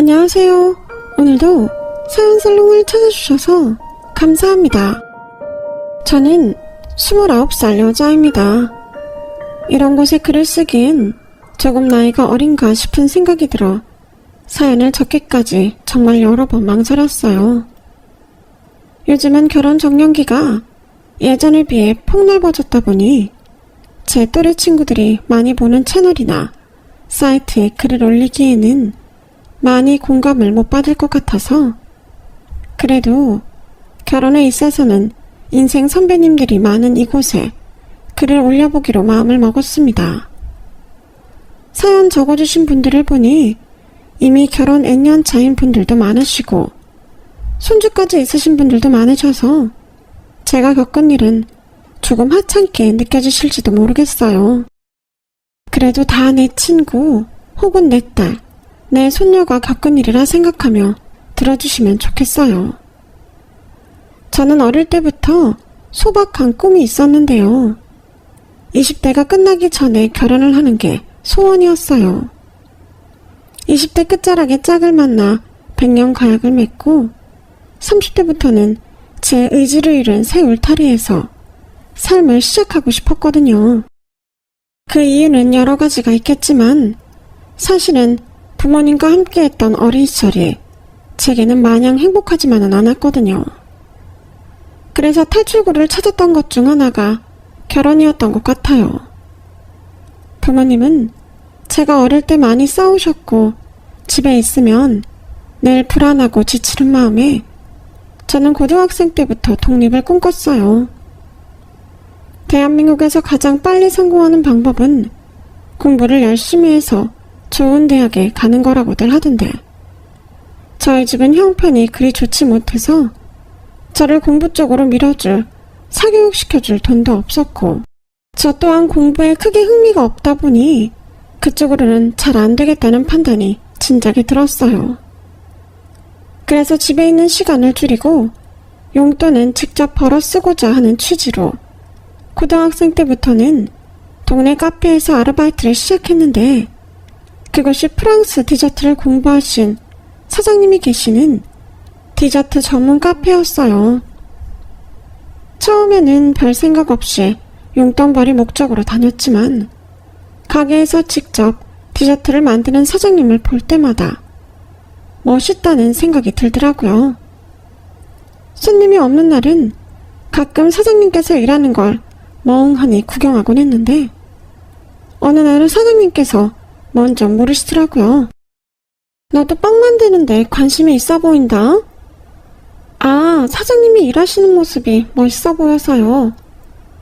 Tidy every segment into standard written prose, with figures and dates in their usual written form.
안녕하세요. 오늘도 사연살롱을 찾아주셔서 감사합니다. 저는 29살 여자입니다. 이런 곳에 글을 쓰기엔 조금 나이가 어린가 싶은 생각이 들어 사연을 적기까지 정말 여러 번 망설였어요. 요즘은 결혼 적령기가 예전에 비해 폭넓어졌다 보니 제 또래 친구들이 많이 보는 채널이나 사이트에 글을 올리기에는 많이 공감을 못 받을 것 같아서 그래도 결혼에 있어서는 인생 선배님들이 많은 이곳에 글을 올려보기로 마음을 먹었습니다. 사연 적어주신 분들을 보니 이미 결혼 N년 차인 분들도 많으시고 손주까지 있으신 분들도 많으셔서 제가 겪은 일은 조금 하찮게 느껴지실지도 모르겠어요. 그래도 다 내 친구 혹은 내 딸, 내 손녀가 겪은 일이라 생각하며 들어주시면 좋겠어요. 저는 어릴 때부터 소박한 꿈이 있었는데요. 20대가 끝나기 전에 결혼을 하는 게 소원이었어요. 20대 끝자락에 짝을 만나 백년가약을 맺고 30대부터는 제 의지를 잃은 새 울타리에서 삶을 시작하고 싶었거든요. 그 이유는 여러 가지가 있겠지만 사실은 부모님과 함께했던 어린 시절이 제게는 마냥 행복하지만은 않았거든요. 그래서 탈출구를 찾았던 것 중 하나가 결혼이었던 것 같아요. 부모님은 제가 어릴 때 많이 싸우셨고 집에 있으면 늘 불안하고 지치는 마음에 저는 고등학생 때부터 독립을 꿈꿨어요. 대한민국에서 가장 빨리 성공하는 방법은 공부를 열심히 해서 좋은 대학에 가는 거라고들 하던데 저희 집은 형편이 그리 좋지 못해서 저를 공부 쪽으로 밀어줄, 사교육시켜줄 돈도 없었고 저 또한 공부에 크게 흥미가 없다 보니 그쪽으로는 잘 안 되겠다는 판단이 진작에 들었어요. 그래서 집에 있는 시간을 줄이고 용돈은 직접 벌어 쓰고자 하는 취지로 고등학생 때부터는 동네 카페에서 아르바이트를 시작했는데 그것이 프랑스 디저트를 공부하신 사장님이 계시는 디저트 전문 카페였어요. 처음에는 별 생각 없이 용돈벌이 목적으로 다녔지만 가게에서 직접 디저트를 만드는 사장님을 볼 때마다 멋있다는 생각이 들더라고요. 손님이 없는 날은 가끔 사장님께서 일하는 걸 멍하니 구경하곤 했는데 어느 날은 사장님께서 먼저 물으시더라고요. 너도 빵 만드는데 관심이 있어 보인다. 아, 사장님이 일하시는 모습이 멋있어 보여서요.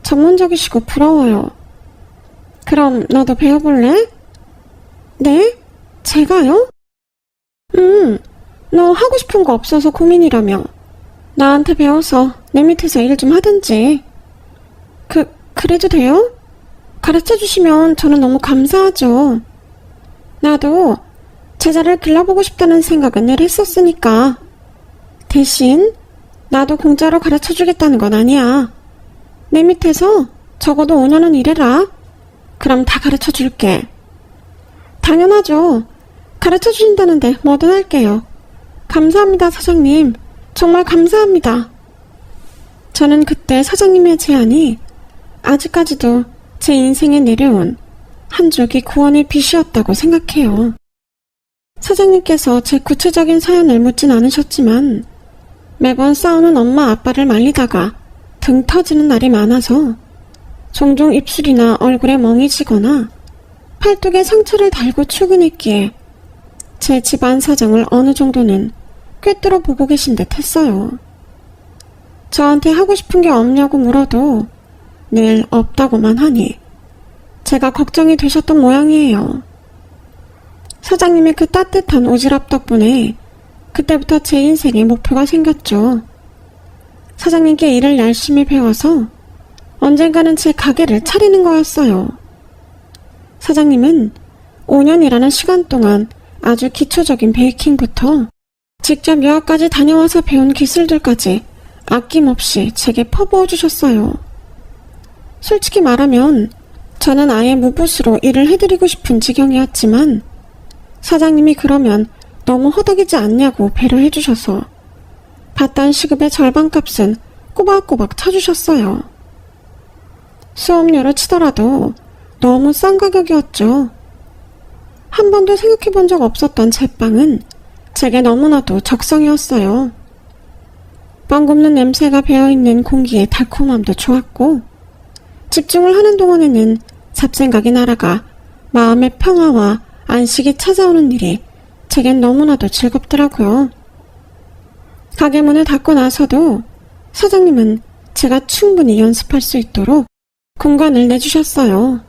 전문적이시고 부러워요. 그럼 너도 배워볼래? 네? 제가요? 너 하고 싶은 거 없어서 고민이라며. 나한테 배워서 내 밑에서 일 좀 하든지. 그래도 돼요? 가르쳐주시면 저는 너무 감사하죠. 나도 제자를 길러보고 싶다는 생각은 늘 했었으니까. 대신 나도 공짜로 가르쳐주겠다는 건 아니야. 내 밑에서 적어도 5년은 일해라. 그럼 다 가르쳐줄게. 당연하죠. 가르쳐주신다는데 뭐든 할게요. 감사합니다, 사장님. 정말 감사합니다. 저는 그때 사장님의 제안이 아직까지도 제 인생에 내려온 한 줄기 구원의 빛이었다고 생각해요. 사장님께서 제 구체적인 사연을 묻진 않으셨지만 매번 싸우는 엄마 아빠를 말리다가 등 터지는 날이 많아서 종종 입술이나 얼굴에 멍이 지거나 팔뚝에 상처를 달고 출근했기에 제 집안 사정을 어느 정도는 꿰뚫어 보고 계신 듯 했어요. 저한테 하고 싶은 게 없냐고 물어도 늘 없다고만 하니 제가 걱정이 되셨던 모양이에요. 사장님의 그 따뜻한 오지랖 덕분에 그때부터 제 인생에 목표가 생겼죠. 사장님께 일을 열심히 배워서 언젠가는 제 가게를 차리는 거였어요. 사장님은 5년이라는 시간 동안 아주 기초적인 베이킹부터 직접 유학까지 다녀와서 배운 기술들까지 아낌없이 제게 퍼부어 주셨어요. 솔직히 말하면 저는 아예 무보수로 일을 해드리고 싶은 지경이었지만 사장님이 그러면 너무 허덕이지 않냐고 배려해 주셔서 받던 시급의 절반값은 꼬박꼬박 쳐주셨어요. 수업료로 치더라도 너무 싼 가격이었죠. 한 번도 생각해 본 적 없었던 제빵은 제게 너무나도 적성이었어요. 빵 굽는 냄새가 배어있는 공기의 달콤함도 좋았고, 집중을 하는 동안에는 잡생각이 날아가 마음의 평화와 안식이 찾아오는 일이 제겐 너무나도 즐겁더라고요. 가게 문을 닫고 나서도 사장님은 제가 충분히 연습할 수 있도록 공간을 내주셨어요.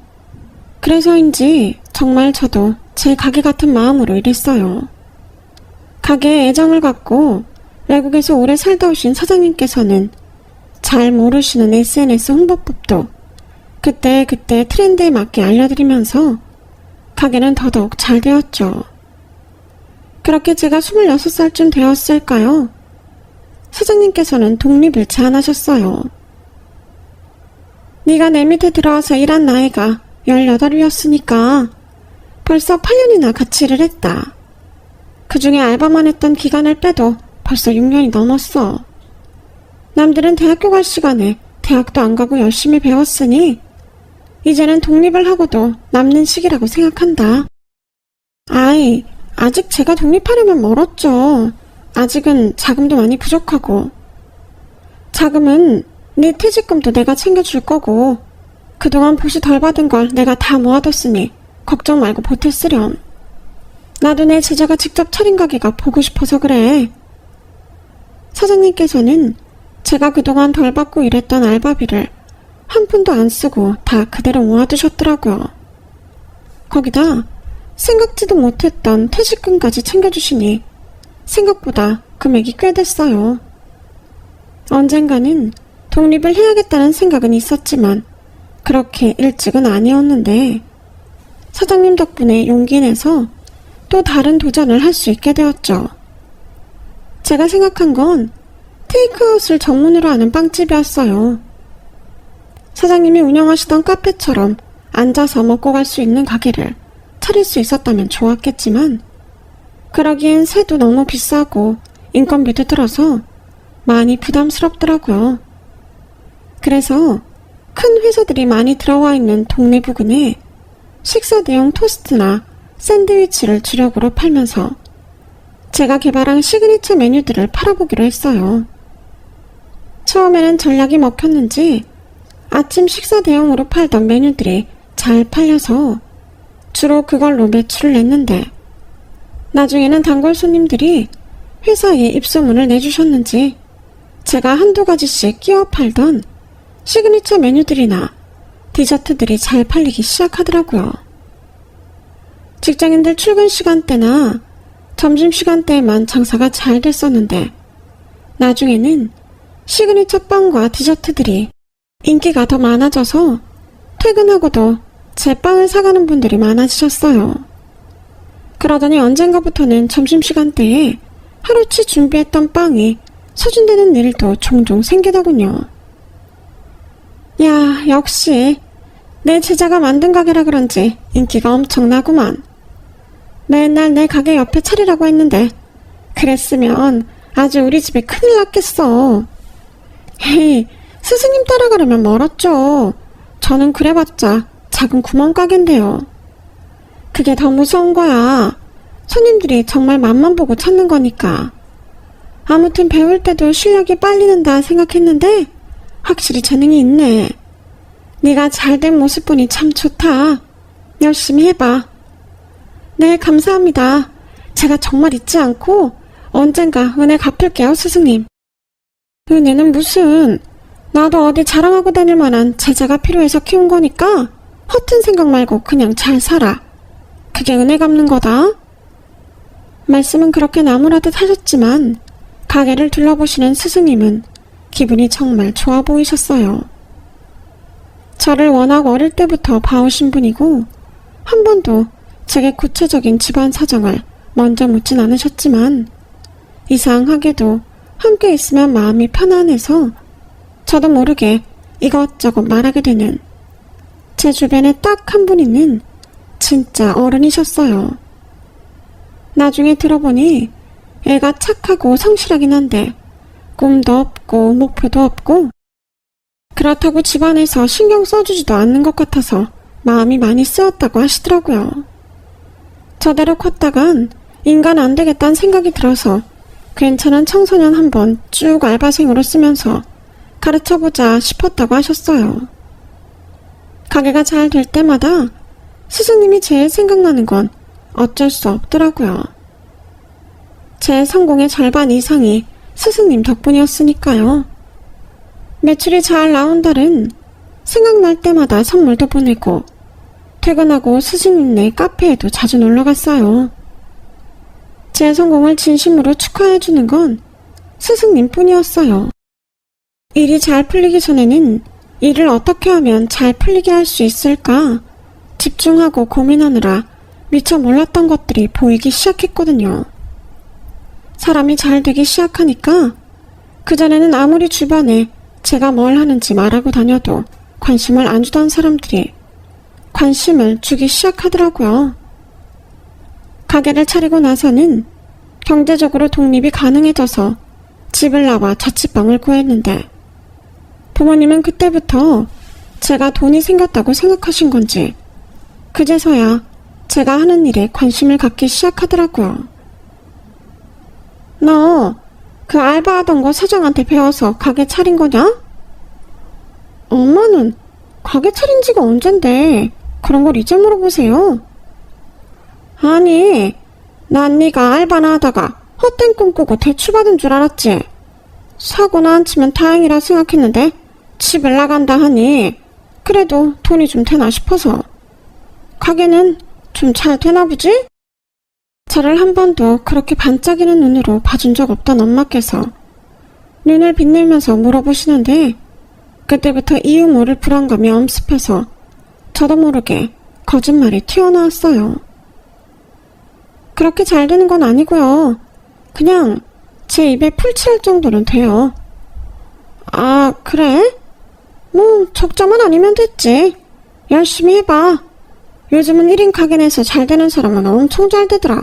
그래서인지 정말 저도 제 가게 같은 마음으로 일했어요. 가게에 애정을 갖고 외국에서 오래 살다 오신 사장님께서는 잘 모르시는 SNS 홍보법도 그때그때 트렌드에 맞게 알려드리면서 가게는 더더욱 잘 되었죠. 그렇게 제가 26살쯤 되었을까요? 사장님께서는 독립을 제안하셨어요. 네가 내 밑에 들어와서 일한 나이가 18이었으니까 벌써 8년이나 같이 일을 했다. 그 중에 알바만 했던 기간을 빼도 벌써 6년이 넘었어. 남들은 대학교 갈 시간에 대학도 안 가고 열심히 배웠으니 이제는 독립을 하고도 남는 시기라고 생각한다. 아이, 아직 제가 독립하려면 멀었죠. 아직은 자금도 많이 부족하고. 자금은 네 퇴직금도 내가 챙겨줄 거고, 그동안 보시 덜 받은 걸 내가 다 모아뒀으니 걱정 말고 보태 쓰렴. 나도 내 제자가 직접 차린 가게가 보고 싶어서 그래. 사장님께서는 제가 그동안 덜 받고 일했던 알바비를 한 푼도 안 쓰고 다 그대로 모아두셨더라고요. 거기다 생각지도 못했던 퇴직금까지 챙겨주시니 생각보다 금액이 꽤 됐어요. 언젠가는 독립을 해야겠다는 생각은 있었지만 그렇게 일찍은 아니었는데 사장님 덕분에 용기 내서 또 다른 도전을 할 수 있게 되었죠. 제가 생각한 건 테이크아웃을 전문으로 하는 빵집이었어요. 사장님이 운영하시던 카페처럼 앉아서 먹고 갈 수 있는 가게를 차릴 수 있었다면 좋았겠지만 그러기엔 세도 너무 비싸고 인건비도 들어서 많이 부담스럽더라고요. 그래서 큰 회사들이 많이 들어와 있는 동네 부근에 식사 대용 토스트나 샌드위치를 주력으로 팔면서 제가 개발한 시그니처 메뉴들을 팔아보기로 했어요. 처음에는 전략이 먹혔는지 아침 식사 대용으로 팔던 메뉴들이 잘 팔려서 주로 그걸로 매출을 냈는데 나중에는 단골 손님들이 회사에 입소문을 내주셨는지 제가 한두 가지씩 끼워 팔던 시그니처 메뉴들이나 디저트들이 잘 팔리기 시작하더라고요. 직장인들 출근 시간대나 점심시간대에만 장사가 잘 됐었는데 나중에는 시그니처 빵과 디저트들이 인기가 더 많아져서 퇴근하고도 제 빵을 사가는 분들이 많아지셨어요. 그러더니 언젠가부터는 점심시간대에 하루치 준비했던 빵이 소진되는 일도 종종 생기더군요. 야, 역시 내 제자가 만든 가게라 그런지 인기가 엄청나구만. 맨날 내 가게 옆에 차리라고 했는데 그랬으면 아주 우리 집에 큰일 났겠어. 헤이, 스승님 따라가려면 멀었죠. 저는 그래봤자 작은 구멍가게인데요. 그게 더 무서운 거야. 손님들이 정말 맛만 보고 찾는 거니까. 아무튼 배울 때도 실력이 빨리 는다 생각했는데 확실히 재능이 있네. 네가 잘된 모습 보니 참 좋다. 열심히 해봐. 네, 감사합니다. 제가 정말 잊지 않고 언젠가 은혜 갚을게요, 스승님. 은혜는 무슨. 나도 어디 자랑하고 다닐 만한 제자가 필요해서 키운 거니까 허튼 생각 말고 그냥 잘 살아. 그게 은혜 갚는 거다. 말씀은 그렇게 나무라듯 하셨지만 가게를 둘러보시는 스승님은 기분이 정말 좋아 보이셨어요. 저를 워낙 어릴 때부터 봐오신 분이고 한 번도 제게 구체적인 집안 사정을 먼저 묻진 않으셨지만 이상하게도 함께 있으면 마음이 편안해서 저도 모르게 이것저것 말하게 되는 제 주변에 딱 한 분이는 진짜 어른이셨어요. 나중에 들어보니 애가 착하고 성실하긴 한데 꿈도 없고 목표도 없고 그렇다고 집안에서 신경 써주지도 않는 것 같아서 마음이 많이 쓰였다고 하시더라고요. 저대로 컸다간 인간 안 되겠다는 생각이 들어서 괜찮은 청소년 한번 쭉 알바생으로 쓰면서 가르쳐보자 싶었다고 하셨어요. 가게가 잘 될 때마다 스승님이 제일 생각나는 건 어쩔 수 없더라고요. 제 성공의 절반 이상이 스승님 덕분이었으니까요. 매출이 잘 나온 달은 생각날 때마다 선물도 보내고 퇴근하고 스승님네 카페에도 자주 놀러갔어요. 제 성공을 진심으로 축하해주는 건 스승님 뿐이었어요. 일이 잘 풀리기 전에는 일을 어떻게 하면 잘 풀리게 할 수 있을까 집중하고 고민하느라 미처 몰랐던 것들이 보이기 시작했거든요. 사람이 잘 되기 시작하니까 그전에는 아무리 주변에 제가 뭘 하는지 말하고 다녀도 관심을 안 주던 사람들이 관심을 주기 시작하더라고요. 가게를 차리고 나서는 경제적으로 독립이 가능해져서 집을 나와 자취방을 구했는데 부모님은 그때부터 제가 돈이 생겼다고 생각하신 건지 그제서야 제가 하는 일에 관심을 갖기 시작하더라고요. 너 그 알바하던 거 사장한테 배워서 가게 차린 거냐? 엄마는 가게 차린 지가 언젠데 그런 걸 이제 물어보세요. 아니, 난 네가 알바나 하다가 헛된 꿈 꾸고 대출받은 줄 알았지. 사고나 안 치면 다행이라 생각했는데 집을 나간다 하니 그래도 돈이 좀 되나 싶어서. 가게는 좀 잘 되나 보지? 저를 한 번도 그렇게 반짝이는 눈으로 봐준 적 없던 엄마께서 눈을 빛내면서 물어보시는데 그때부터 이유 모를 불안감이 엄습해서 저도 모르게 거짓말이 튀어나왔어요. 그렇게 잘 되는 건 아니고요. 그냥 제 입에 풀칠할 정도는 돼요. 아, 그래? 뭐 적자만 아니면 됐지. 열심히 해봐. 요즘은 1인 가게 내서 잘 되는 사람은 엄청 잘 되더라.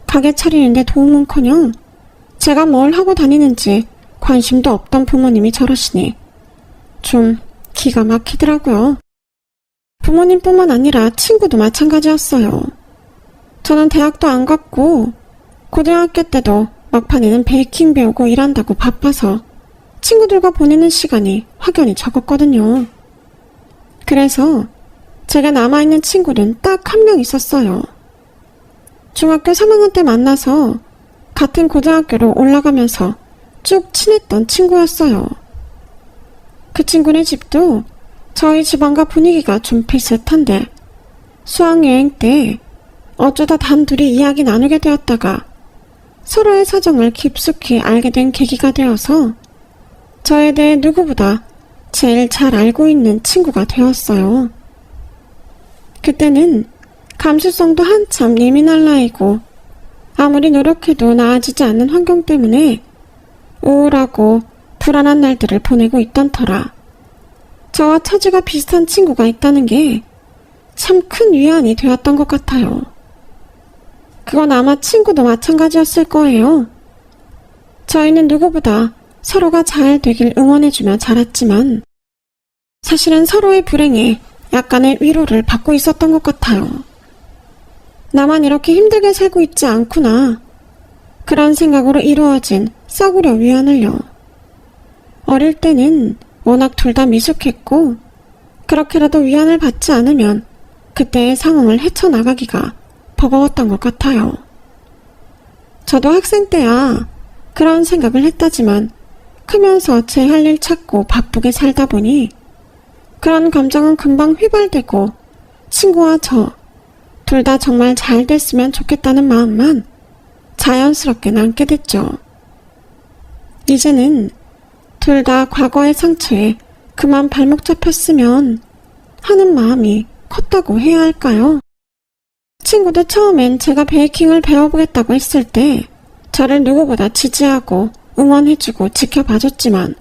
가게 차리는데 도움은커녕 제가 뭘 하고 다니는지 관심도 없던 부모님이 저러시니 좀 기가 막히더라고요. 부모님뿐만 아니라 친구도 마찬가지였어요. 저는 대학도 안 갔고 고등학교 때도 막판에는 베이킹 배우고 일한다고 바빠서 친구들과 보내는 시간이 확연히 적었거든요. 그래서 제가 남아있는 친구는 딱 한 명 있었어요. 중학교 3학년 때 만나서 같은 고등학교로 올라가면서 쭉 친했던 친구였어요. 그 친구네 집도 저희 집안과 분위기가 좀 비슷한데 수학여행 때 어쩌다 단둘이 이야기 나누게 되었다가 서로의 사정을 깊숙이 알게 된 계기가 되어서 저에 대해 누구보다 제일 잘 알고 있는 친구가 되었어요. 그때는 감수성도 한참 예민할 나이고 아무리 노력해도 나아지지 않는 환경 때문에 우울하고 불안한 날들을 보내고 있던 터라 저와 처지가 비슷한 친구가 있다는 게 참 큰 위안이 되었던 것 같아요. 그건 아마 친구도 마찬가지였을 거예요. 저희는 누구보다 서로가 잘 되길 응원해주며 자랐지만 사실은 서로의 불행에 약간의 위로를 받고 있었던 것 같아요. 나만 이렇게 힘들게 살고 있지 않구나. 그런 생각으로 이루어진 썩으려 위안을요. 어릴 때는 워낙 둘 다 미숙했고 그렇게라도 위안을 받지 않으면 그때의 상황을 헤쳐나가기가 버거웠던 것 같아요. 저도 학생 때야 그런 생각을 했다지만 크면서 제 할 일 찾고 바쁘게 살다 보니 그런 감정은 금방 휘발되고 친구와 저 둘 다 정말 잘 됐으면 좋겠다는 마음만 자연스럽게 남게 됐죠. 이제는 둘 다 과거의 상처에 그만 발목 잡혔으면 하는 마음이 컸다고 해야 할까요? 친구도 처음엔 제가 베이킹을 배워보겠다고 했을 때 저를 누구보다 지지하고 응원해주고 지켜봐줬지만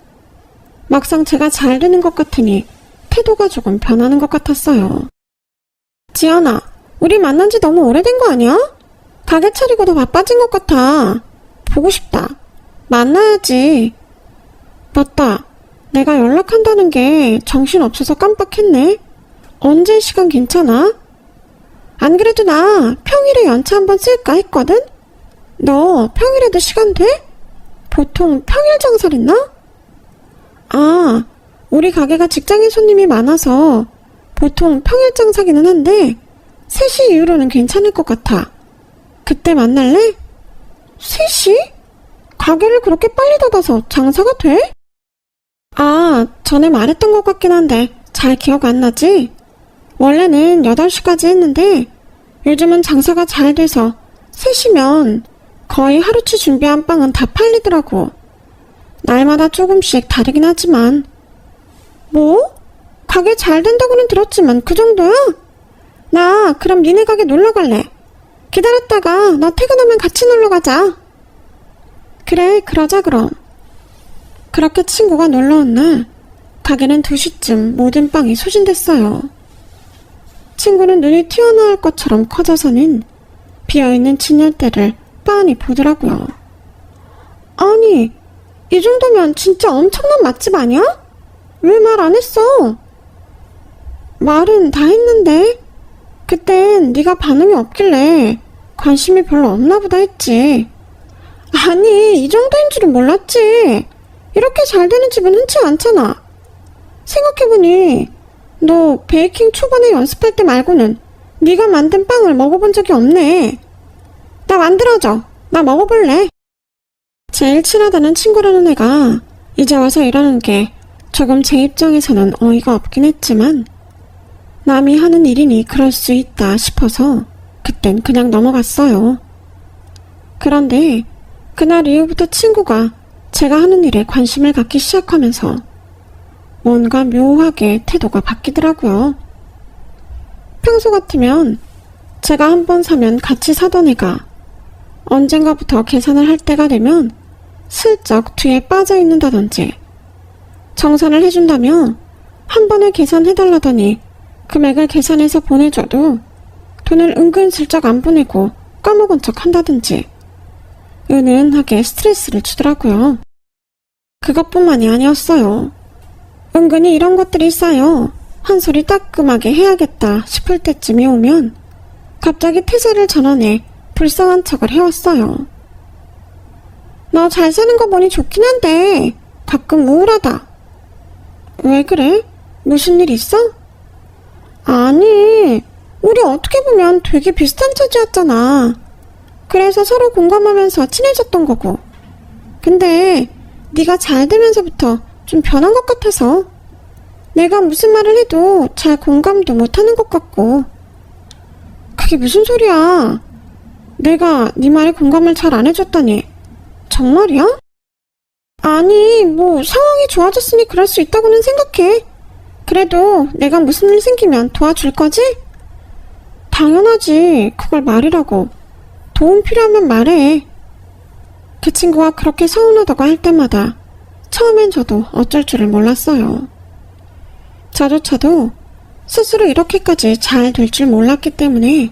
막상 제가 잘 되는 것 같으니 태도가 조금 변하는 것 같았어요. 지연아, 우리 만난 지 너무 오래된 거 아니야? 가게 차리고 더 바빠진 것 같아. 보고 싶다. 만나야지. 맞다. 내가 연락한다는 게 정신없어서 깜빡했네. 언제 시간 괜찮아? 안 그래도 나 평일에 연차 한번 쓸까 했거든? 너 평일에도 시간 돼? 보통 평일 장사를 했나? 아, 우리 가게가 직장인 손님이 많아서 보통 평일 장사기는 한데 3시 이후로는 괜찮을 것 같아. 그때 만날래? 3시? 가게를 그렇게 빨리 닫아서 장사가 돼? 아, 전에 말했던 것 같긴 한데 잘 기억 안 나지? 원래는 8시까지 했는데 요즘은 장사가 잘 돼서 3시면 거의 하루치 준비한 빵은 다 팔리더라고. 날마다 조금씩 다르긴 하지만. 뭐? 가게 잘 된다고는 들었지만 그 정도야? 나 그럼 니네 가게 놀러 갈래. 기다렸다가 나 퇴근하면 같이 놀러 가자. 그래, 그러자 그럼. 그렇게 친구가 놀러 온 날 가게는 2시쯤 모든 빵이 소진됐어요. 친구는 눈이 튀어나올 것처럼 커져서는 비어있는 진열대를 빤히 보더라고요. 아니, 이 정도면 진짜 엄청난 맛집 아니야? 왜 말 안 했어? 말은 다 했는데 그땐 네가 반응이 없길래 관심이 별로 없나 보다 했지. 아니, 이 정도인 줄은 몰랐지. 이렇게 잘 되는 집은 흔치 않잖아. 생각해보니 너 베이킹 초반에 연습할 때 말고는 네가 만든 빵을 먹어본 적이 없네. 나 만들어줘. 나 먹어볼래. 제일 친하다는 친구라는 애가 이제 와서 이러는 게 조금 제 입장에서는 어이가 없긴 했지만 남이 하는 일이니 그럴 수 있다 싶어서 그땐 그냥 넘어갔어요. 그런데 그날 이후부터 친구가 제가 하는 일에 관심을 갖기 시작하면서 뭔가 묘하게 태도가 바뀌더라고요. 평소 같으면 제가 한 번 사면 같이 사던 애가 언젠가부터 계산을 할 때가 되면 슬쩍 뒤에 빠져 있는다든지, 정산을 해준다며 한 번에 계산해달라더니 금액을 계산해서 보내줘도 돈을 은근슬쩍 안 보내고 까먹은 척 한다든지 은은하게 스트레스를 주더라고요. 그것뿐만이 아니었어요. 은근히 이런 것들이 쌓여 한 소리 따끔하게 해야겠다 싶을 때쯤이 오면 갑자기 태세를 전환해 불쌍한 척을 해왔어요. 너 잘 사는 거 보니 좋긴 한데 가끔 우울하다. 왜 그래? 무슨 일 있어? 아니, 우리 어떻게 보면 되게 비슷한 처지였잖아. 그래서 서로 공감하면서 친해졌던 거고. 근데 네가 잘 되면서부터 좀 변한 것 같아서 내가 무슨 말을 해도 잘 공감도 못하는 것 같고. 그게 무슨 소리야? 내가 네 말에 공감을 잘 안 해줬다니 정말이야? 아니, 뭐 상황이 좋아졌으니 그럴 수 있다고는 생각해. 그래도 내가 무슨 일 생기면 도와줄 거지? 당연하지. 그걸 말이라고. 도움 필요하면 말해. 그 친구가 그렇게 서운하다고 할 때마다 처음엔 저도 어쩔 줄을 몰랐어요. 저조차도 스스로 이렇게까지 잘 될 줄 몰랐기 때문에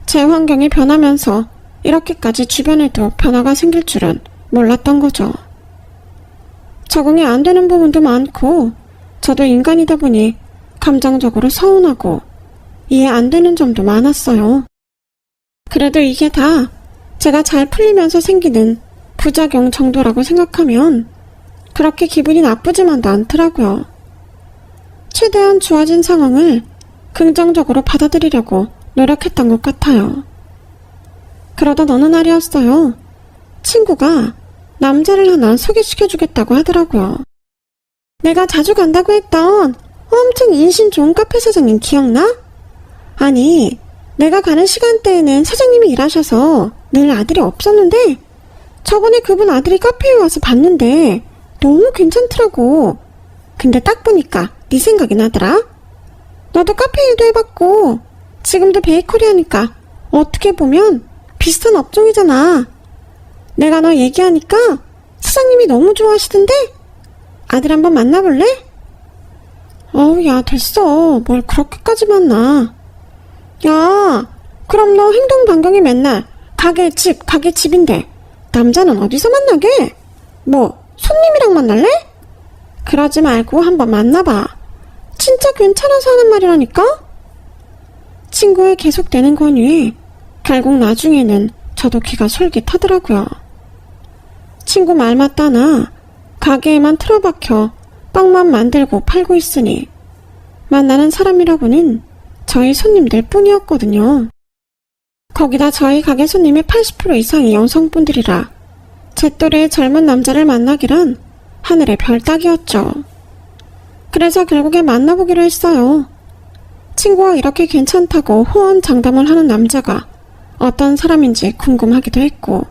제 환경이 변하면서 이렇게까지 주변에도 변화가 생길 줄은 몰랐던 거죠. 적응이 안 되는 부분도 많고 저도 인간이다 보니 감정적으로 서운하고 이해 안 되는 점도 많았어요. 그래도 이게 다 제가 잘 풀리면서 생기는 부작용 정도라고 생각하면 그렇게 기분이 나쁘지만도 않더라고요. 최대한 좋아진 상황을 긍정적으로 받아들이려고 노력했던 것 같아요. 그러던 어느 날이었어요. 친구가 남자를 하나 소개시켜주겠다고 하더라고요. 내가 자주 간다고 했던 엄청 인심 좋은 카페 사장님 기억나? 아니, 내가 가는 시간대에는 사장님이 일하셔서 늘 아들이 없었는데 저번에 그분 아들이 카페에 와서 봤는데 너무 괜찮더라고. 근데 딱 보니까 네 생각이 나더라. 너도 카페 일도 해봤고 지금도 베이커리 하니까 어떻게 보면 비슷한 업종이잖아. 내가 너 얘기하니까 사장님이 너무 좋아하시던데 아들 한번 만나볼래? 어우, 야, 됐어. 뭘 그렇게까지 만나. 야, 그럼 너 행동 반경이 맨날 가게 집인데 남자는 어디서 만나게? 뭐 손님이랑 만날래? 그러지 말고 한번 만나봐. 진짜 괜찮아서 하는 말이라니까? 친구의 계속되는 권유에 결국 나중에는 저도 귀가 솔깃하더라고요. 친구 말 맞다나 가게에만 틀어박혀 빵만 만들고 팔고 있으니 만나는 사람이라고는 저희 손님들 뿐이었거든요. 거기다 저희 가게 손님의 80% 이상이 여성분들이라 제 또래의 젊은 남자를 만나기란 하늘의 별 따기였죠. 그래서 결국에 만나보기로 했어요. 친구가 이렇게 괜찮다고 호언장담을 하는 남자가 어떤 사람인지 궁금하기도 했고,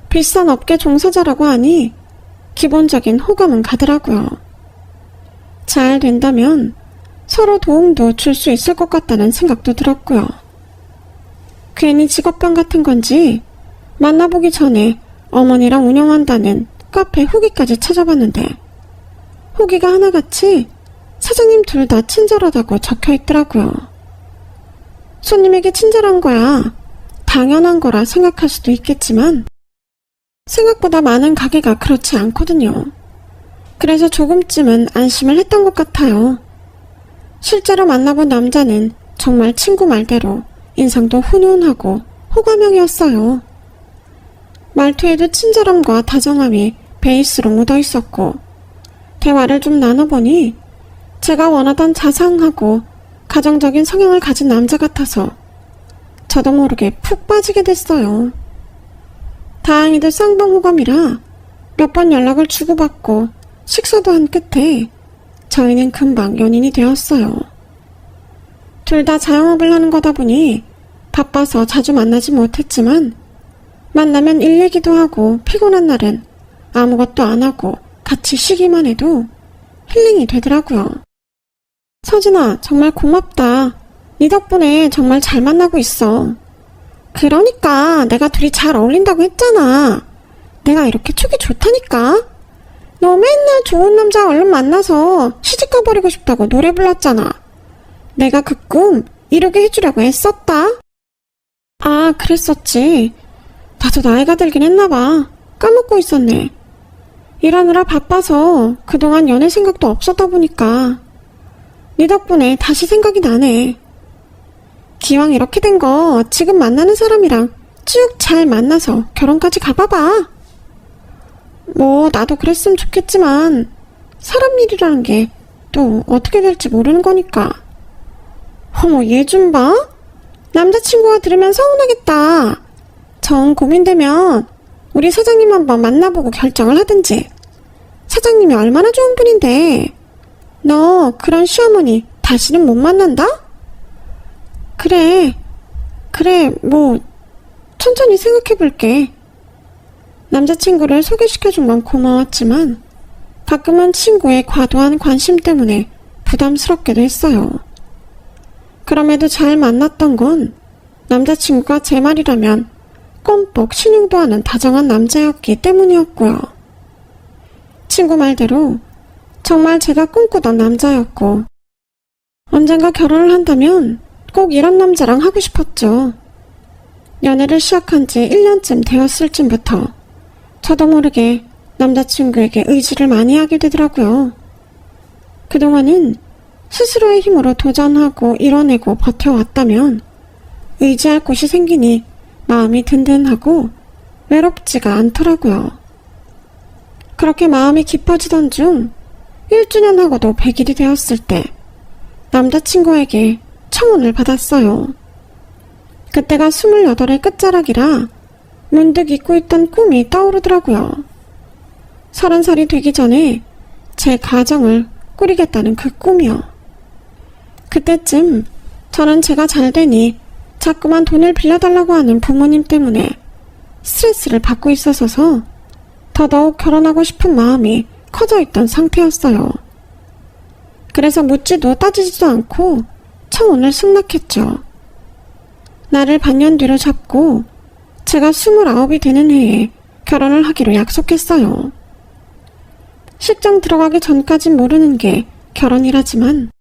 비싼 업계 종사자라고 하니 기본적인 호감은 가더라고요. 잘 된다면 서로 도움도 줄 수 있을 것 같다는 생각도 들었고요. 괜히 직업병 같은 건지 만나보기 전에 어머니랑 운영한다는 카페 후기까지 찾아봤는데 후기가 하나같이 사장님 둘 다 친절하다고 적혀있더라고요. 손님에게 친절한 거야 당연한 거라 생각할 수도 있겠지만 생각보다 많은 가게가 그렇지 않거든요. 그래서 조금쯤은 안심을 했던 것 같아요. 실제로 만나본 남자는 정말 친구 말대로 인상도 훈훈하고 호감형이었어요. 말투에도 친절함과 다정함이 베이스로 묻어있었고 대화를 좀 나눠보니 제가 원하던 자상하고 가정적인 성향을 가진 남자 같아서 저도 모르게 푹 빠지게 됐어요. 다행히도 쌍방호감이라 몇 번 연락을 주고받고 식사도 한 끝에 저희는 금방 연인이 되었어요. 둘 다 자영업을 하는 거다 보니 바빠서 자주 만나지 못했지만 만나면 일 얘기도 하고 피곤한 날은 아무것도 안 하고 같이 쉬기만 해도 힐링이 되더라고요. 서진아, 정말 고맙다. 네 덕분에 정말 잘 만나고 있어. 그러니까 내가 둘이 잘 어울린다고 했잖아. 내가 이렇게 촉이 좋다니까. 너 맨날 좋은 남자 얼른 만나서 시집가버리고 싶다고 노래 불렀잖아. 내가 그 꿈 이루게 해주려고 애썼다. 아, 그랬었지. 나도 나이가 들긴 했나봐. 까먹고 있었네. 일하느라 바빠서 그동안 연애 생각도 없었다 보니까 네 덕분에 다시 생각이 나네. 기왕 이렇게 된 거 지금 만나는 사람이랑 쭉 잘 만나서 결혼까지 가봐봐. 뭐 나도 그랬으면 좋겠지만 사람 일이라는 게 또 어떻게 될지 모르는 거니까. 어머, 얘 좀 봐. 남자친구가 들으면 서운하겠다. 정 고민되면 우리 사장님 한번 만나보고 결정을 하든지. 사장님이 얼마나 좋은 분인데. 너 그런 시어머니 다시는 못 만난다? 그래 뭐 천천히 생각해볼게. 남자친구를 소개시켜준 건 고마웠지만 가끔은 친구의 과도한 관심 때문에 부담스럽기도 했어요. 그럼에도 잘 만났던 건 남자친구가 제 말이라면 껌뻑 신용도 하는 다정한 남자였기 때문이었고요. 친구 말대로 정말 제가 꿈꾸던 남자였고 언젠가 결혼을 한다면 꼭 이런 남자랑 하고 싶었죠. 연애를 시작한 지 1년쯤 되었을 쯤부터 저도 모르게 남자친구에게 의지를 많이 하게 되더라고요. 그동안은 스스로의 힘으로 도전하고 이뤄내고 버텨왔다면 의지할 곳이 생기니 마음이 든든하고 외롭지가 않더라고요. 그렇게 마음이 깊어지던 중 1주년하고도 100일이 되었을 때 남자친구에게 청혼을 받았어요. 그때가 28의 끝자락이라 문득 잊고 있던 꿈이 떠오르더라고요. 30살이 되기 전에 제 가정을 꾸리겠다는 그 꿈이요. 그때쯤 저는 제가 잘되니 자꾸만 돈을 빌려달라고 하는 부모님 때문에 스트레스를 받고 있었어서 더더욱 결혼하고 싶은 마음이 커져 있던 상태였어요. 그래서 묻지도 따지지도 않고 청혼을 승낙했죠. 나를 반년 뒤로 잡고 제가 29이 되는 해에 결혼을 하기로 약속했어요. 식장 들어가기 전까진 모르는 게 결혼이라지만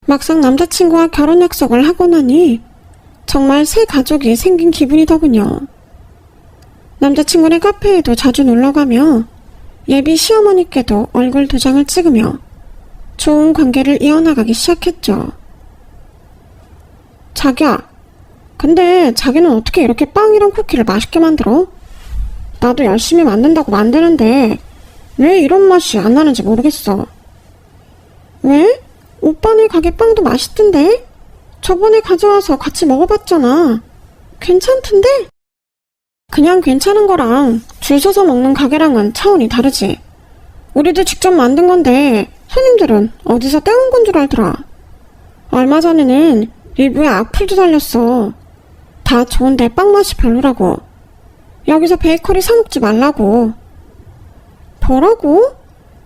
막상 남자친구와 결혼 약속을 하고 나니 정말 새 가족이 생긴 기분이더군요. 남자친구네 카페에도 자주 놀러가며 예비 시어머니께도 얼굴 도장을 찍으며 좋은 관계를 이어나가기 시작했죠. 자기야, 근데 자기는 어떻게 이렇게 빵이랑 쿠키를 맛있게 만들어? 나도 열심히 만든다고 만드는데 왜 이런 맛이 안 나는지 모르겠어. 왜? 오빠네 가게 빵도 맛있던데? 저번에 가져와서 같이 먹어봤잖아. 괜찮던데? 그냥 괜찮은 거랑 줄 서서 먹는 가게랑은 차원이 다르지. 우리도 직접 만든 건데 손님들은 어디서 떼온 건 줄 알더라. 얼마 전에는 리뷰에 악플도 달렸어. 다 좋은데 빵 맛이 별로라고. 여기서 베이커리 사 먹지 말라고. 뭐라고?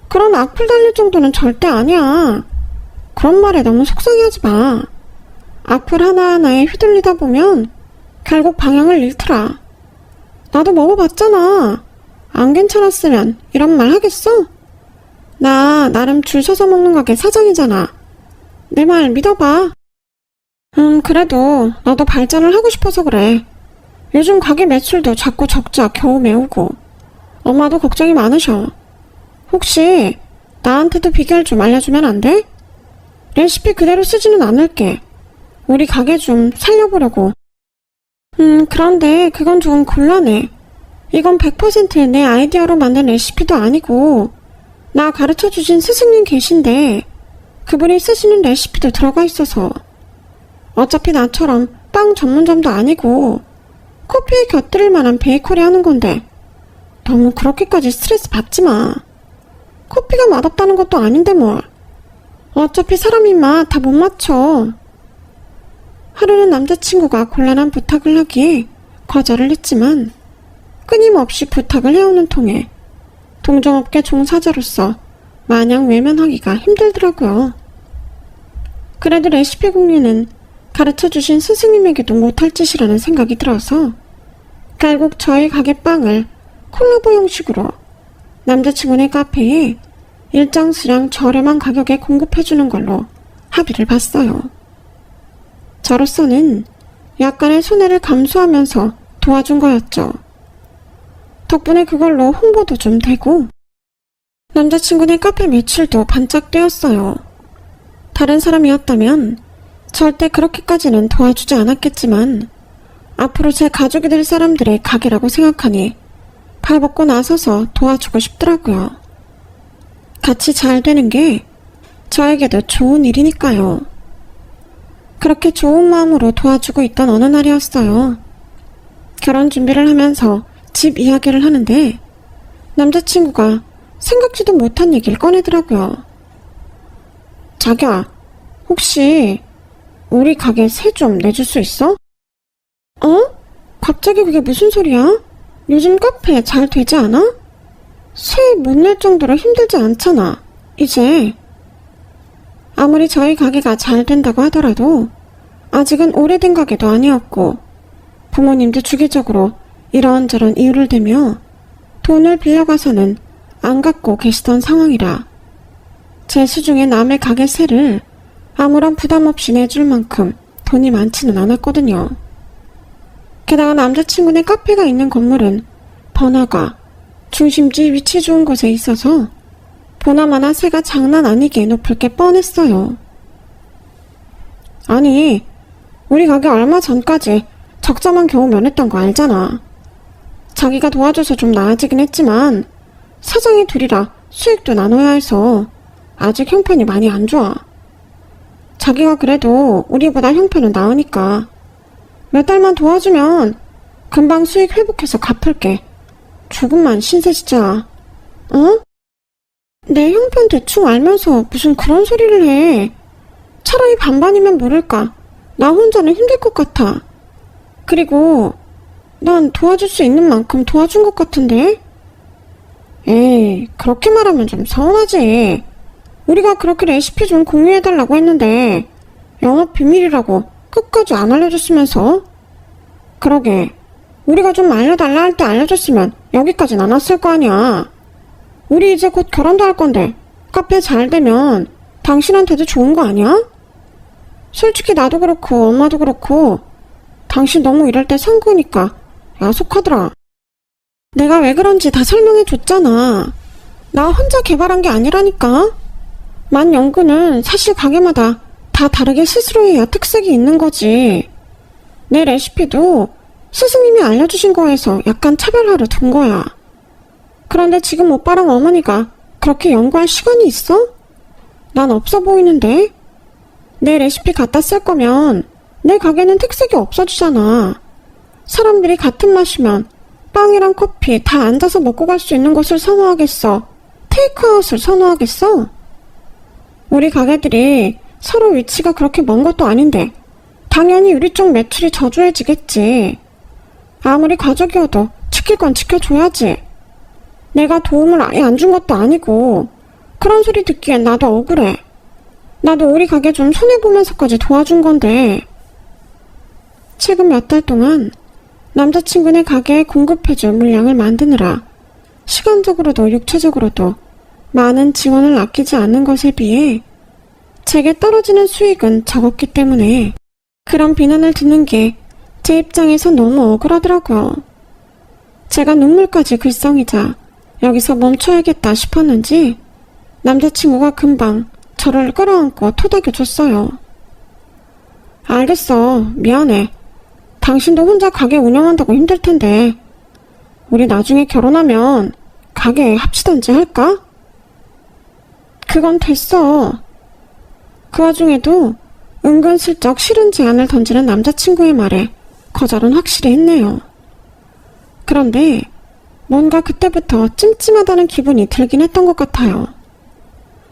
그런 악플 달릴 정도는 절대 아니야. 그런 말에 너무 속상해하지 마. 악플 하나하나에 휘둘리다 보면 결국 방향을 잃더라. 나도 먹어봤잖아. 안 괜찮았으면 이런 말 하겠어? 나 나름 줄 서서 먹는 가게 사장이잖아. 내 말 믿어봐. 그래도 나도 발전을 하고 싶어서 그래. 요즘 가게 매출도 자꾸 적자 겨우 메우고 엄마도 걱정이 많으셔. 혹시 나한테도 비결 좀 알려주면 안 돼? 레시피 그대로 쓰지는 않을게. 우리 가게 좀 살려보려고. 그런데 그건 조금 곤란해. 이건 100% 내 아이디어로 만든 레시피도 아니고 나 가르쳐주신 스승님 계신데 그분이 쓰시는 레시피도 들어가 있어서 어차피 나처럼 빵 전문점도 아니고 커피에 곁들일 만한 베이커리 하는 건데 너무 그렇게까지 스트레스 받지 마. 커피가 맛없다는 것도 아닌데 뭘. 어차피 사람 입맛 다 못 맞춰. 하루는 남자친구가 곤란한 부탁을 하기에 거절을 했지만 끊임없이 부탁을 해오는 통에 동종업계 종사자로서 마냥 외면하기가 힘들더라고요. 그래도 레시피 공유는 가르쳐주신 스승님에게도 못할 짓이라는 생각이 들어서 결국 저희 가게 빵을 콜라보 형식으로 남자친구네 카페에 일정 수량 저렴한 가격에 공급해주는 걸로 합의를 봤어요. 저로서는 약간의 손해를 감수하면서 도와준 거였죠. 덕분에 그걸로 홍보도 좀 되고 남자친구네 카페 매출도 반짝 뛰었어요. 다른 사람이었다면 절대 그렇게까지는 도와주지 않았겠지만 앞으로 제 가족이 될 사람들의 가게라고 생각하니 발벗고 나서서 도와주고 싶더라고요. 같이 잘 되는 게 저에게도 좋은 일이니까요. 그렇게 좋은 마음으로 도와주고 있던 어느 날이었어요. 결혼 준비를 하면서 집 이야기를 하는데 남자친구가 생각지도 못한 얘기를 꺼내더라고요. 자기야, 혹시 우리 가게 세 좀 내줄 수 있어? 어? 갑자기 그게 무슨 소리야? 요즘 카페 잘 되지 않아? 세 못 낼 정도로 힘들지 않잖아, 이제. 아무리 저희 가게가 잘 된다고 하더라도 아직은 오래된 가게도 아니었고 부모님도 주기적으로 이런저런 이유를 대며 돈을 빌려가서는 안 갚고 계시던 상황이라 제 수중에 남의 가게 세를 아무런 부담 없이 내줄 만큼 돈이 많지는 않았거든요. 게다가 남자친구네 카페가 있는 건물은 번화가, 중심지 위치 좋은 곳에 있어서 보나마나 세가 장난 아니게 높을 게 뻔했어요. 아니, 우리 가게 얼마 전까지 적자만 겨우 면했던 거 알잖아. 자기가 도와줘서 좀 나아지긴 했지만 사장이 둘이라 수익도 나눠야 해서 아직 형편이 많이 안 좋아. 자기가 그래도 우리보다 형편은 나으니까 몇 달만 도와주면 금방 수익 회복해서 갚을게. 조금만 신세지자. 어? 내 형편 대충 알면서 무슨 그런 소리를 해. 차라리 반반이면 모를까. 나 혼자는 힘들 것 같아. 그리고 난 도와줄 수 있는 만큼 도와준 것 같은데? 에이, 그렇게 말하면 좀 서운하지. 우리가 그렇게 레시피 좀 공유해달라고 했는데 영업 비밀이라고 끝까지 안 알려줬으면서. 그러게, 우리가 좀 알려달라 할 때 알려줬으면 여기까진 안 왔을 거 아니야. 우리 이제 곧 결혼도 할 건데 카페 잘 되면 당신한테도 좋은 거 아니야? 솔직히 나도 그렇고 엄마도 그렇고 당신 너무 이럴 때 성구니까 야속하더라. 내가 왜 그런지 다 설명해줬잖아. 나 혼자 개발한 게 아니라니까. 만 연구는 사실 가게마다 다 다르게 스스로 해야 특색이 있는 거지. 내 레시피도 스승님이 알려주신 거에서 약간 차별화를 둔 거야. 그런데 지금 오빠랑 어머니가 그렇게 연구할 시간이 있어? 난 없어 보이는데? 내 레시피 갖다 쓸 거면 내 가게는 특색이 없어지잖아. 사람들이 같은 맛이면 빵이랑 커피 다 앉아서 먹고 갈 수 있는 곳을 선호하겠어? 테이크아웃을 선호하겠어? 우리 가게들이 서로 위치가 그렇게 먼 것도 아닌데 당연히 우리 쪽 매출이 저조해지겠지. 아무리 가족이어도 지킬 건 지켜줘야지. 내가 도움을 아예 안 준 것도 아니고 그런 소리 듣기엔 나도 억울해. 나도 우리 가게 좀 손해보면서까지 도와준 건데. 최근 몇 달 동안 남자친구네 가게에 공급해줄 물량을 만드느라 시간적으로도 육체적으로도 많은 지원을 아끼지 않는 것에 비해 제게 떨어지는 수익은 적었기 때문에 그런 비난을 듣는 게 제 입장에서 너무 억울하더라고요. 제가 눈물까지 글썽이자 여기서 멈춰야겠다 싶었는지 남자친구가 금방 저를 끌어안고 토닥여줬어요. 알겠어. 미안해. 당신도 혼자 가게 운영한다고 힘들 텐데 우리 나중에 결혼하면 가게 합치던지 할까? 그건 됐어. 그 와중에도 은근슬쩍 싫은 제안을 던지는 남자친구의 말에 거절은 확실히 했네요. 그런데 뭔가 그때부터 찜찜하다는 기분이 들긴 했던 것 같아요.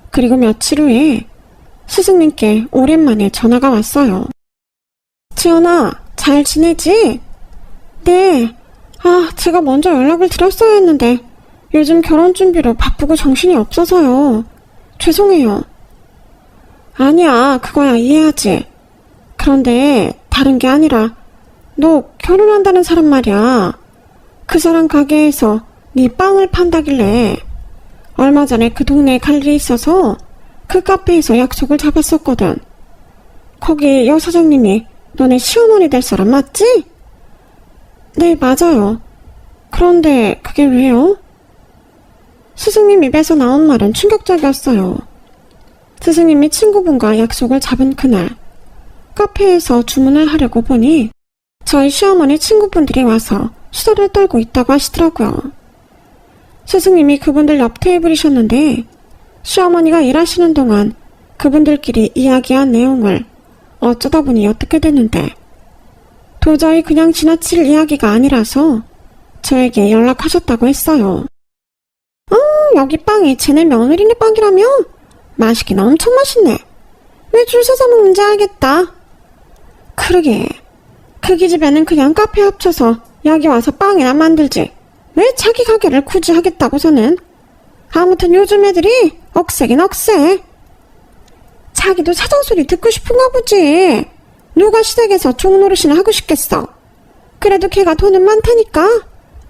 그리고 며칠 후에 스승님께 오랜만에 전화가 왔어요. 지연아, 잘 지내지? 네. 제가 먼저 연락을 드렸어야 했는데 요즘 결혼 준비로 바쁘고 정신이 없어서요. 죄송해요. 아니야, 그거야 이해하지. 그런데 다른 게 아니라 너 결혼한다는 사람 말이야. 그 사람 가게에서 네 빵을 판다길래 얼마 전에 그 동네에 갈 일이 있어서 그 카페에서 약속을 잡았었거든. 거기 여 사장님이 너네 시어머니 될 사람 맞지? 네, 맞아요. 그런데 그게 왜요? 스승님 입에서 나온 말은 충격적이었어요. 스승님이 친구분과 약속을 잡은 그날 카페에서 주문을 하려고 보니 저희 시어머니 친구분들이 와서 수다를 떨고 있다고 하시더라고요. 스승님이 그분들 옆 테이블이셨는데 시어머니가 일하시는 동안 그분들끼리 이야기한 내용을 어쩌다 보니 엿듣게 됐는데 도저히 그냥 지나칠 이야기가 아니라서 저에게 연락하셨다고 했어요. 여기 빵이 쟤네 며느리네 빵이라며? 맛있긴 엄청 맛있네. 왜 줄 서서 먹는지 알겠다. 그러게. 그 기집애는 그냥 카페 합쳐서 여기 와서 빵이나 만들지. 왜 자기 가게를 굳이 하겠다고서는. 아무튼 요즘 애들이 억세긴 억세. 자기도 사장 소리 듣고 싶은가 보지. 누가 시댁에서 종노릇이나 하고 싶겠어. 그래도 걔가 돈은 많다니까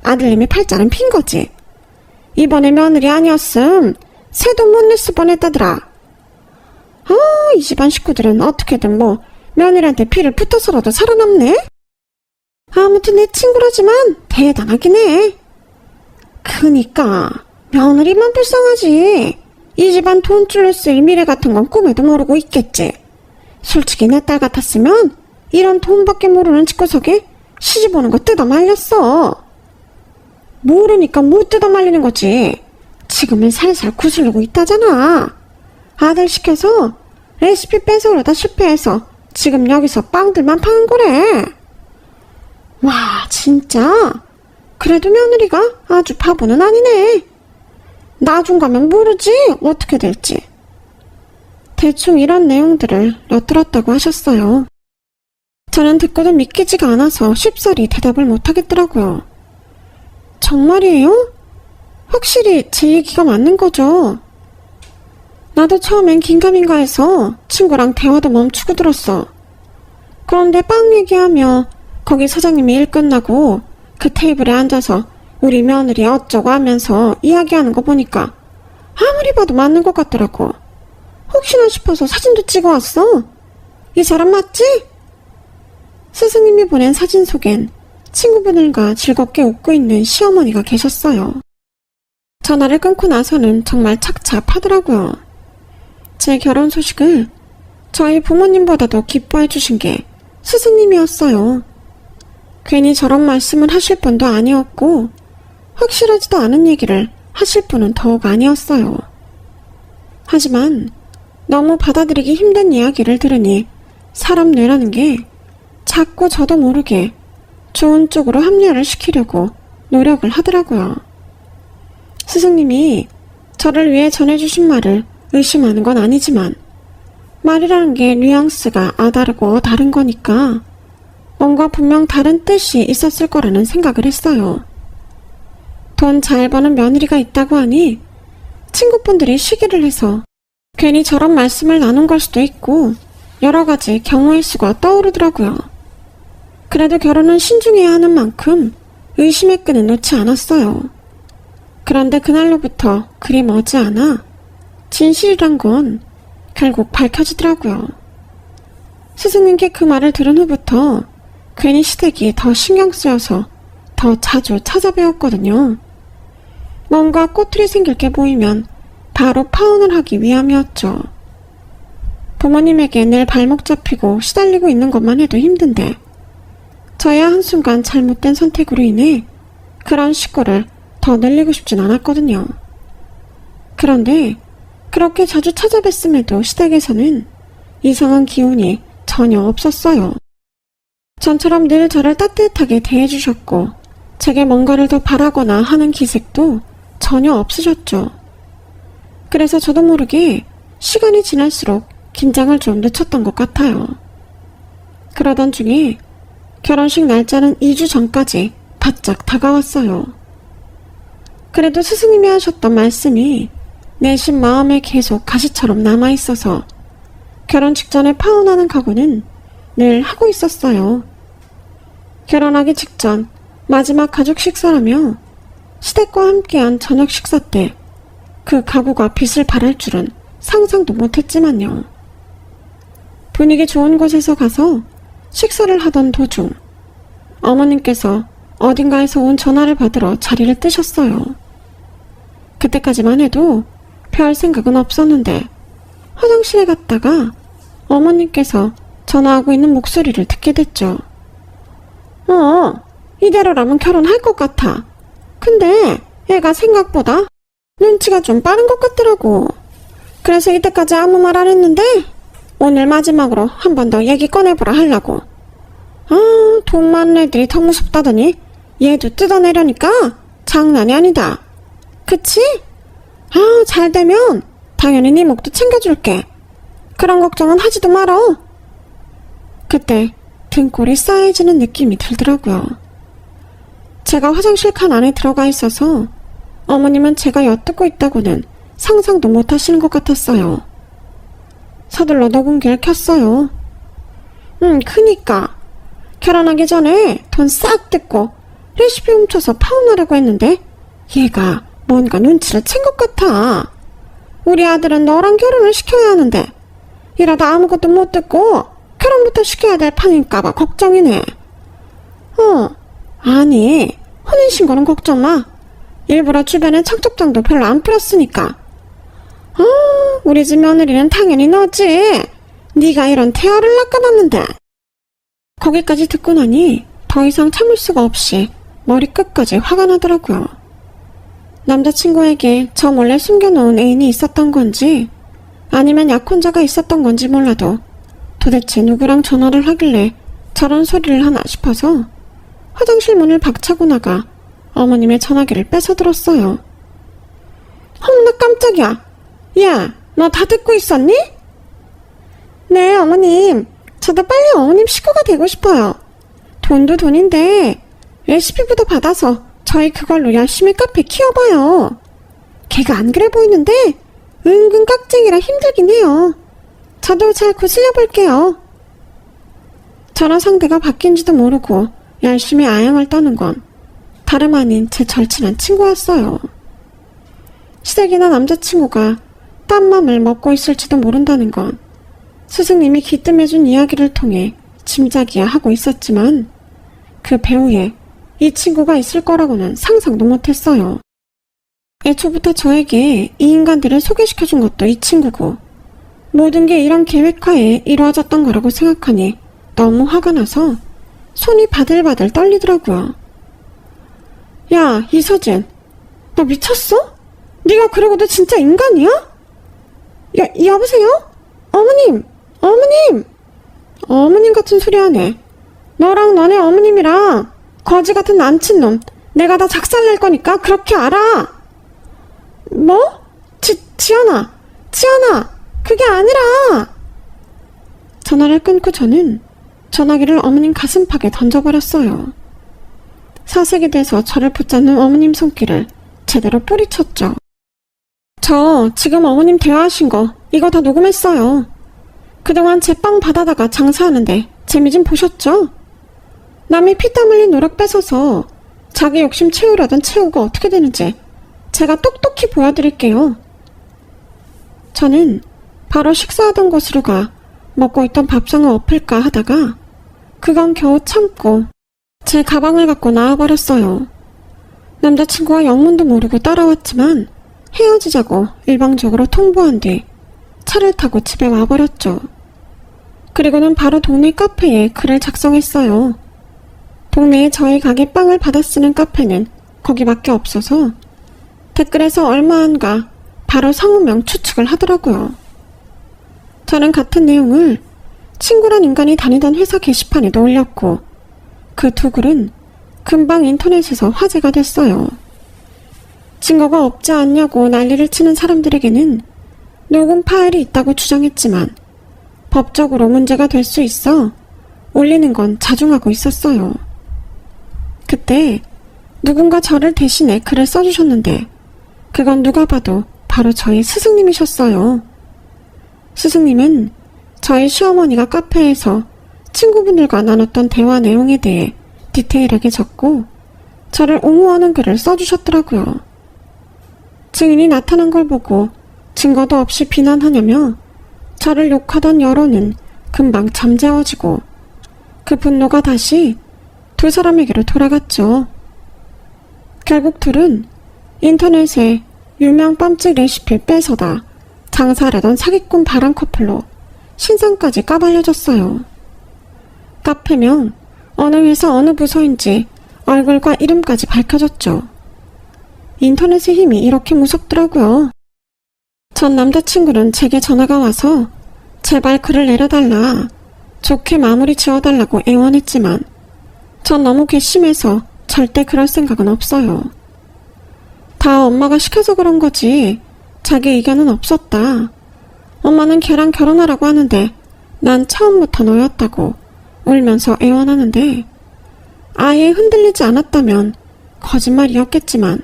아들님이 팔자는 핀 거지. 이번에 며느리 아니었음 새도 못 냈을 뻔했다더라. 이 집안 식구들은 어떻게든 며느리한테 피를 붙어서라도 살아남네. 아무튼 내 친구라지만 대단하긴 해. 그니까 며느리만 불쌍하지. 이 집안 돈줄로 쓸 미래 같은 건 꿈에도 모르고 있겠지. 솔직히 내 딸 같았으면 이런 돈밖에 모르는 집구석에 시집 오는 거 뜯어 말렸어. 모르니까 못 뜯어 말리는 거지. 지금은 살살 구슬르고 있다잖아. 아들 시켜서 레시피 뺏어오려다 실패해서 지금 여기서 빵들만 파는 거래. 와, 진짜? 그래도 며느리가 아주 바보는 아니네. 나중 가면 모르지 어떻게 될지. 대충 이런 내용들을 엿들었다고 하셨어요. 저는 듣고도 믿기지가 않아서 쉽사리 대답을 못하겠더라고요. 정말이에요? 확실히 제 얘기가 맞는 거죠? 나도 처음엔 긴가민가 해서 친구랑 대화도 멈추고 들었어. 그런데 빵 얘기하며 거기 사장님이 일 끝나고 그 테이블에 앉아서 우리 며느리 어쩌고 하면서 이야기하는 거 보니까 아무리 봐도 맞는 것 같더라고. 혹시나 싶어서 사진도 찍어왔어. 이 사람 맞지? 스승님이 보낸 사진 속엔 친구분들과 즐겁게 웃고 있는 시어머니가 계셨어요. 전화를 끊고 나서는 정말 착잡하더라고요. 제 결혼 소식을 저희 부모님보다도 기뻐해 주신 게 스승님이었어요. 괜히 저런 말씀을 하실 분도 아니었고 확실하지도 않은 얘기를 하실 분은 더욱 아니었어요. 하지만 너무 받아들이기 힘든 이야기를 들으니 사람 뇌라는 게 자꾸 저도 모르게 좋은 쪽으로 합리화를 시키려고 노력을 하더라고요. 스승님이 저를 위해 전해주신 말을 의심하는 건 아니지만 말이라는 게 뉘앙스가 아다르고 다른 거니까 뭔가 분명 다른 뜻이 있었을 거라는 생각을 했어요. 돈 잘 버는 며느리가 있다고 하니 친구분들이 시기를 해서 괜히 저런 말씀을 나눈 걸 수도 있고 여러 가지 경우의 수가 떠오르더라고요. 그래도 결혼은 신중해야 하는 만큼 의심의 끈은 놓지 않았어요. 그런데 그날로부터 그리 머지않아 진실이란 건 결국 밝혀지더라고요. 스승님께 그 말을 들은 후부터 괜히 시댁이 더 신경 쓰여서 더 자주 찾아뵈었거든요. 뭔가 꼬투리 생길 게 보이면 바로 파혼을 하기 위함이었죠. 부모님에게 늘 발목 잡히고 시달리고 있는 것만 해도 힘든데 저야 한순간 잘못된 선택으로 인해 그런 식구를 더 늘리고 싶진 않았거든요. 그런데 그렇게 자주 찾아뵀음에도 시댁에서는 이상한 기운이 전혀 없었어요. 전처럼 늘 저를 따뜻하게 대해주셨고 제게 뭔가를 더 바라거나 하는 기색도 전혀 없으셨죠. 그래서 저도 모르게 시간이 지날수록 긴장을 좀 늦췄던 것 같아요. 그러던 중에 결혼식 날짜는 2주 전까지 바짝 다가왔어요. 그래도 스승님이 하셨던 말씀이 내심 마음에 계속 가시처럼 남아있어서 결혼 직전에 파혼하는 각오는 늘 하고 있었어요. 결혼하기 직전 마지막 가족 식사라며 시댁과 함께한 저녁 식사 때 그 각오가 빛을 발할 줄은 상상도 못했지만요. 분위기 좋은 곳에서 가서 식사를 하던 도중 어머님께서 어딘가에서 온 전화를 받으러 자리를 뜨셨어요. 그때까지만 해도 별 생각은 없었는데 화장실에 갔다가 어머님께서 전화하고 있는 목소리를 듣게 됐죠. 이대로라면 결혼할 것 같아. 근데 애가 생각보다 눈치가 좀 빠른 것 같더라고. 그래서 이때까지 아무 말 안 했는데 오늘 마지막으로 한 번 더 얘기 꺼내보라 하려고. 돈 많은 애들이 더 무섭다더니 얘도 뜯어내려니까 장난이 아니다. 그치? 잘 되면 당연히 네 목도 챙겨줄게. 그런 걱정은 하지도 말어. 그때 등골이 싸해지는 느낌이 들더라고요. 제가 화장실 칸 안에 들어가 있어서 어머님은 제가 엿듣고 있다고는 상상도 못하시는 것 같았어요. 서둘러 녹음기를 켰어요. 그니까 결혼하기 전에 돈 싹 뜯고 레시피 훔쳐서 파혼하려고 했는데 얘가 뭔가 눈치를 챈 것 같아. 우리 아들은 너랑 결혼을 시켜야 하는데 이러다 아무것도 못 듣고 결혼부터 시켜야 될 판일까봐 걱정이네. 아니 혼인신고는 걱정 마. 일부러 주변에 청첩장도 별로 안 풀었으니까. 우리 집 며느리는 당연히 너지. 네가 이런 태아를 낚아놨는데. 거기까지 듣고 나니 더 이상 참을 수가 없이 머리끝까지 화가 나더라고요. 남자친구에게 저 몰래 숨겨놓은 애인이 있었던 건지 아니면 약혼자가 있었던 건지 몰라도 도대체 누구랑 전화를 하길래 저런 소리를 하나 싶어서 화장실 문을 박차고 나가 어머님의 전화기를 뺏어 들었어요. 나 깜짝이야. 야, 너 다 듣고 있었니? 네, 어머님. 저도 빨리 어머님 식구가 되고 싶어요. 돈도 돈인데 레시피부터 받아서 저희 그걸로 열심히 카페 키워봐요. 걔가 안 그래 보이는데 은근 깍쟁이라 힘들긴 해요. 저도 잘 구슬려 볼게요. 전화 상대가 바뀐지도 모르고 열심히 아양을 떠는 건 다름 아닌 제 절친한 친구였어요. 시댁이나 남자친구가 딴 맘을 먹고 있을지도 모른다는 건 스승님이 기뜸해준 이야기를 통해 짐작이야 하고 있었지만 그 배후에 이 친구가 있을 거라고는 상상도 못했어요. 애초부터 저에게 이 인간들을 소개시켜준 것도 이 친구고 모든 게 이런 계획하에 이루어졌던 거라고 생각하니 너무 화가 나서 손이 바들바들 떨리더라고요. 야, 이서진, 너 미쳤어? 네가 그러고도 진짜 인간이야? 여보세요? 어머님! 어머님! 어머님 같은 소리 하네. 너랑 너네 어머님이랑 거지 같은 남친놈 내가 다 작살낼 거니까 그렇게 알아. 뭐? 지연아, 그게 아니라. 전화를 끊고 저는 전화기를 어머님 가슴팍에 던져버렸어요. 사색이 돼서 저를 붙잡는 어머님 손길을 제대로 뿌리쳤죠. 저 지금 어머님 대화하신 거 이거 다 녹음했어요. 그동안 제 빵 받아다가 장사하는데 재미 좀 보셨죠? 남이 피땀 흘린 노력 뺏어서 자기 욕심 채우려던 채우가 어떻게 되는지 제가 똑똑히 보여드릴게요. 저는 바로 식사하던 곳으로 가 먹고 있던 밥상을 엎을까 하다가 그건 겨우 참고 제 가방을 갖고 나와버렸어요. 남자친구와 영문도 모르고 따라왔지만 헤어지자고 일방적으로 통보한 뒤 차를 타고 집에 와버렸죠. 그리고는 바로 동네 카페에 글을 작성했어요. 동네에 저희 가게 빵을 받아 쓰는 카페는 거기밖에 없어서 댓글에서 얼마안가 바로 상호명 추측을 하더라고요. 저는 같은 내용을 친구란 인간이 다니던 회사 게시판에도 올렸고 그 두 글은 금방 인터넷에서 화제가 됐어요. 증거가 없지 않냐고 난리를 치는 사람들에게는 녹음 파일이 있다고 주장했지만 법적으로 문제가 될 수 있어 올리는 건 자중하고 있었어요. 그때 누군가 저를 대신해 글을 써주셨는데 그건 누가 봐도 바로 저희 스승님이셨어요. 스승님은 저희 시어머니가 카페에서 친구분들과 나눴던 대화 내용에 대해 디테일하게 적고 저를 옹호하는 글을 써주셨더라고요. 증인이 나타난 걸 보고 증거도 없이 비난하냐며 저를 욕하던 여론은 금방 잠재워지고 그 분노가 다시 두 사람에게로 돌아갔죠. 결국 둘은 인터넷에 유명 빰찍 레시피 뺏어다 장사하려던 사기꾼 바람 커플로 신상까지 까발려졌어요. 카페명, 어느 회사 어느 부서인지 얼굴과 이름까지 밝혀졌죠. 인터넷의 힘이 이렇게 무섭더라고요. 전 남자친구는 제게 전화가 와서 제발 글을 내려달라, 좋게 마무리 지어달라고 애원했지만 전 너무 괘씸해서 절대 그럴 생각은 없어요. 다 엄마가 시켜서 그런 거지 자기 의견은 없었다. 엄마는 걔랑 결혼하라고 하는데 난 처음부터 너였다고 울면서 애원하는데 아예 흔들리지 않았다면 거짓말이었겠지만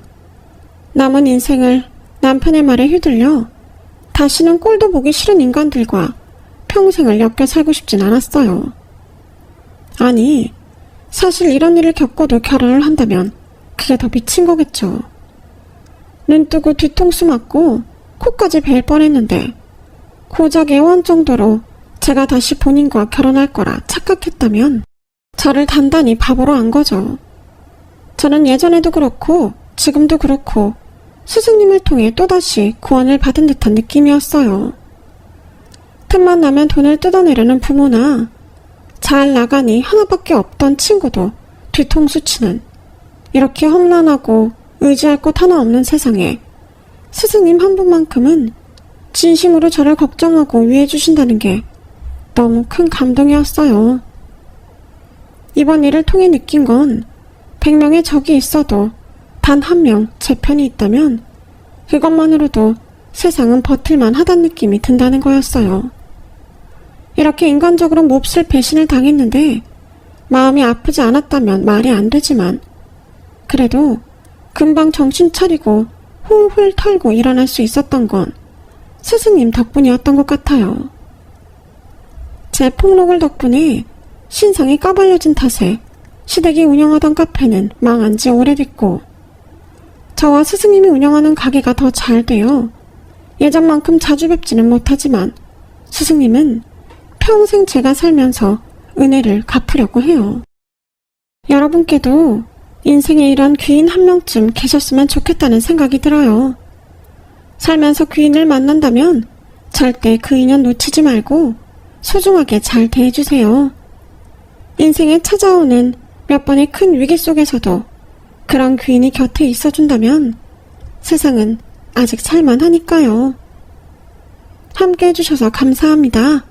남은 인생을 남편의 말에 휘둘려 다시는 꼴도 보기 싫은 인간들과 평생을 엮여 살고 싶진 않았어요. 아니, 사실 이런 일을 겪고도 결혼을 한다면 그게 더 미친 거겠죠. 눈 뜨고 뒤통수 맞고 코까지 베일 뻔했는데 고작 애원 정도로 제가 다시 본인과 결혼할 거라 착각했다면 저를 단단히 바보로 안 거죠. 저는 예전에도 그렇고 지금도 그렇고 스승님을 통해 또다시 구원을 받은 듯한 느낌이었어요. 틈만 나면 돈을 뜯어내려는 부모나 잘 나가니 하나밖에 없던 친구도 뒤통수 치는 이렇게 험난하고 의지할 곳 하나 없는 세상에 스승님 한 분만큼은 진심으로 저를 걱정하고 위해 주신다는 게 너무 큰 감동이었어요. 이번 일을 통해 느낀 건 100명의 적이 있어도 단 한 명 제 편이 있다면 그것만으로도 세상은 버틸만 하단 느낌이 든다는 거였어요. 이렇게 인간적으로 몹쓸 배신을 당했는데 마음이 아프지 않았다면 말이 안 되지만 그래도 금방 정신 차리고 훌훌 털고 일어날 수 있었던 건 스승님 덕분이었던 것 같아요. 제 폭로글 덕분에 신상이 까발려진 탓에 시댁이 운영하던 카페는 망한 지 오래됐고 저와 스승님이 운영하는 가게가 더 잘 되어 예전만큼 자주 뵙지는 못하지만 스승님은 평생 제가 살면서 은혜를 갚으려고 해요. 여러분께도 인생에 이런 귀인 한 명쯤 계셨으면 좋겠다는 생각이 들어요. 살면서 귀인을 만난다면 절대 그 인연 놓치지 말고 소중하게 잘 대해주세요. 인생에 찾아오는 몇 번의 큰 위기 속에서도 그런 귀인이 곁에 있어준다면 세상은 아직 살만하니까요. 함께 해주셔서 감사합니다.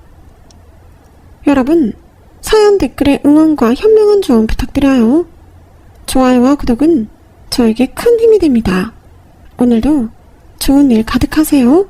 여러분, 사연 댓글에 응원과 현명한 조언 부탁드려요. 좋아요와 구독은 저에게 큰 힘이 됩니다. 오늘도 좋은 일 가득하세요.